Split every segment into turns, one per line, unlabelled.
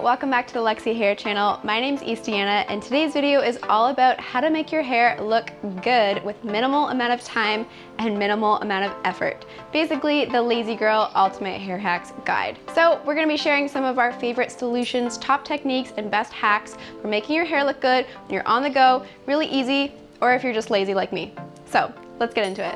welcome back to the Luxy Hair channel. My name's Eastiana and today's video is all about how to make your hair look good with minimal amount of time and minimal amount of effort. Basically, the lazy girl ultimate hair hacks guide. So we're gonna be sharing some of our favorite solutions, top techniques, and best hacks for making your hair look good when you're on the go, really easy, or if you're just lazy like me. So let's get into it.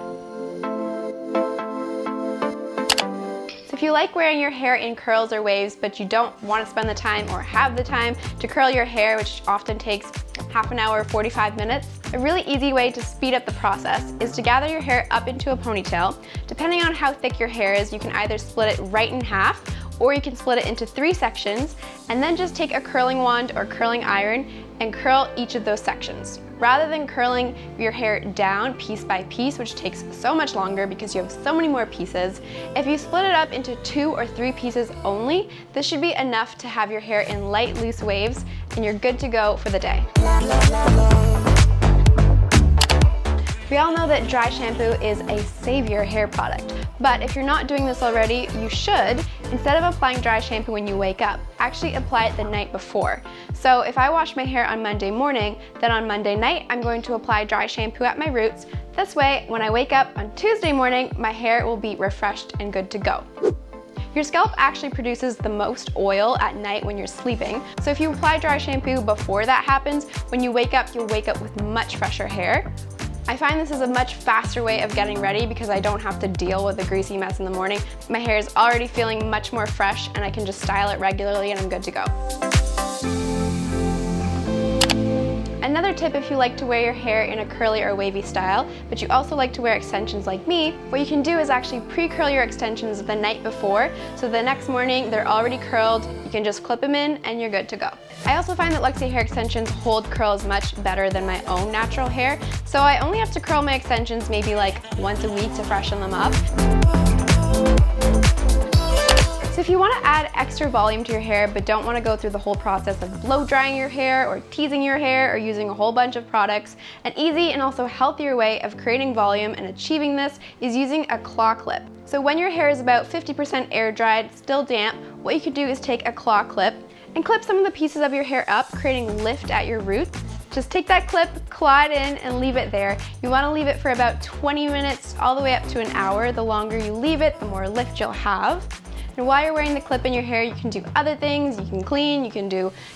If you like wearing your hair in curls or waves, but you don't want to spend the time or have the time to curl your hair, which often takes half an hour, 45 minutes, a really easy way to speed up the process is to gather your hair up into a ponytail. Depending on how thick your hair is, you can either split it right in half, or you can split it into 3 sections, and then just take a curling wand or curling iron and curl each of those sections. Rather than curling your hair down piece by piece, which takes so much longer because you have so many more pieces, if you split it up into 2 or 3 pieces only, this should be enough to have your hair in light, loose waves, and you're good to go for the day. We all know that dry shampoo is a savior hair product, but if you're not doing this already, you should, instead of applying dry shampoo when you wake up, actually apply it the night before. So if I wash my hair on Monday morning, then on Monday night, I'm going to apply dry shampoo at my roots. This way, when I wake up on Tuesday morning, my hair will be refreshed and good to go. Your scalp actually produces the most oil at night when you're sleeping, so if you apply dry shampoo before that happens, when you wake up, you'll wake up with much fresher hair. I find this is a much faster way of getting ready because I don't have to deal with the greasy mess in the morning. My hair is already feeling much more fresh and I can just style it regularly and I'm good to go. Another tip, if you like to wear your hair in a curly or wavy style, but you also like to wear extensions like me, what you can do is actually pre-curl your extensions the night before, so the next morning they're already curled, you can just clip them in and you're good to go. I also find that Luxy Hair Extensions hold curls much better than my own natural hair, so I only have to curl my extensions maybe like once a week to freshen them up. So if you want to add extra volume to your hair but don't want to go through the whole process of blow drying your hair or teasing your hair or using a whole bunch of products, an easy and also healthier way of creating volume and achieving this is using a claw clip. So when your hair is about 50% air dried, still damp, what you could do is take a claw clip and clip some of the pieces of your hair up, creating lift at your roots. Just take that clip, claw it in, and leave it there. You want to leave it for about 20 minutes all the way up to an hour. The longer you leave it, the more lift you'll have. And while you're wearing the clip in your hair, you can do other things. You can clean, you can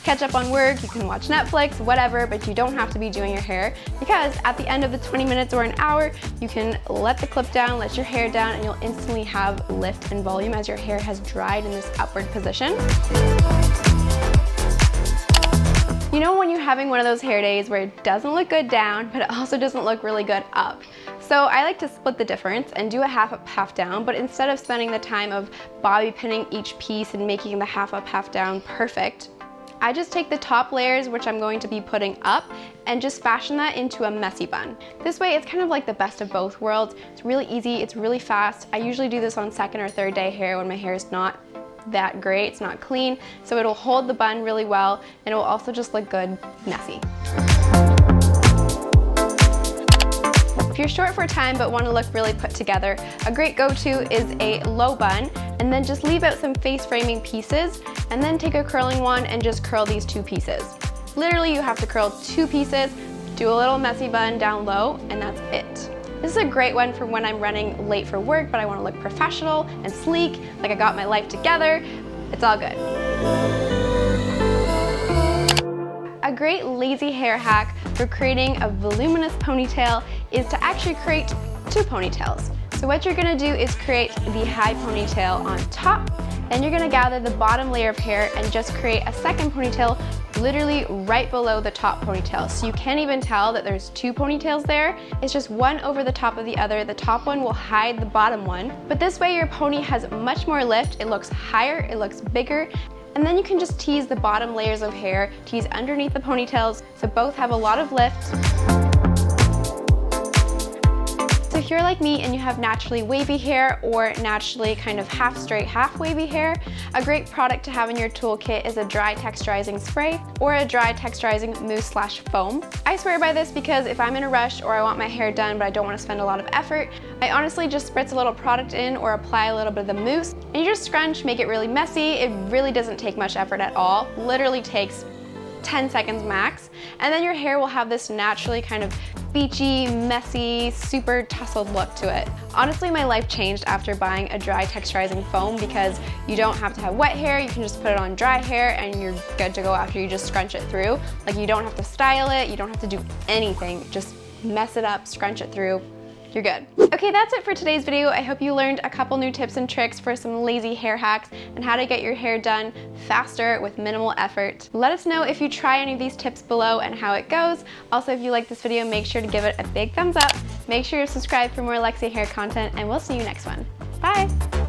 catch up on work, you can watch Netflix, whatever, but you don't have to be doing your hair because at the end of the 20 minutes or an hour, you can let the clip down, let your hair down, and you'll instantly have lift and volume as your hair has dried in this upward position. You know when you're having one of those hair days where it doesn't look good down, but it also doesn't look really good up? So I like to split the difference and do a half up, half down, but instead of spending the time of bobby pinning each piece and making the half up, half down perfect, I just take the top layers, which I'm going to be putting up, and just fashion that into a messy bun. This way it's kind of like the best of both worlds. It's really easy, it's really fast. I usually do this on 2nd or 3rd day hair when my hair is not that great, it's not clean, so it'll hold the bun really well and it will also just look good messy. If you're short for time but want to look really put together, a great go-to is a low bun, and then just leave out some face framing pieces and then take a curling wand and just curl these 2 pieces. Literally you have to curl 2 pieces, do a little messy bun down low, and that's it. This is a great one for when I'm running late for work but I want to look professional and sleek, like I got my life together. It's all good. A great lazy hair hack for creating a voluminous ponytail is to actually create 2 ponytails. So what you're going to do is create the high ponytail on top, then you're going to gather the bottom layer of hair and just create a second ponytail literally right below the top ponytail. So you can't even tell that there's 2 ponytails there. It's just one over the top of the other. The top one will hide the bottom one, but this way your pony has much more lift. It looks higher, it looks bigger. And then you can just tease the bottom layers of hair, tease underneath the ponytails, so both have a lot of lift. So If you're like me and you have naturally wavy hair or naturally kind of half straight, half wavy hair, a great product to have in your toolkit is a dry texturizing spray or a dry texturizing mousse/foam. I swear by this because if I'm in a rush or I want my hair done but I don't want to spend a lot of effort, I honestly just spritz a little product in or apply a little bit of the mousse and you just scrunch, make it really messy. It really doesn't take much effort at all. Literally takes 10 seconds max, and then your hair will have this naturally kind of beachy, messy, super tousled look to it. Honestly, my life changed after buying a dry texturizing foam because you don't have to have wet hair, you can just put it on dry hair and you're good to go after you just scrunch it through. Like, you don't have to style it, you don't have to do anything, just mess it up, scrunch it through, you're good. Okay, that's it for today's video. I hope you learned a couple new tips and tricks for some lazy hair hacks and how to get your hair done faster with minimal effort. Let us know if you try any of these tips below and how it goes. Also, if you like this video, make sure to give it a big thumbs up. Make sure you're subscribed for more Luxy hair content, and we'll see you next one. Bye!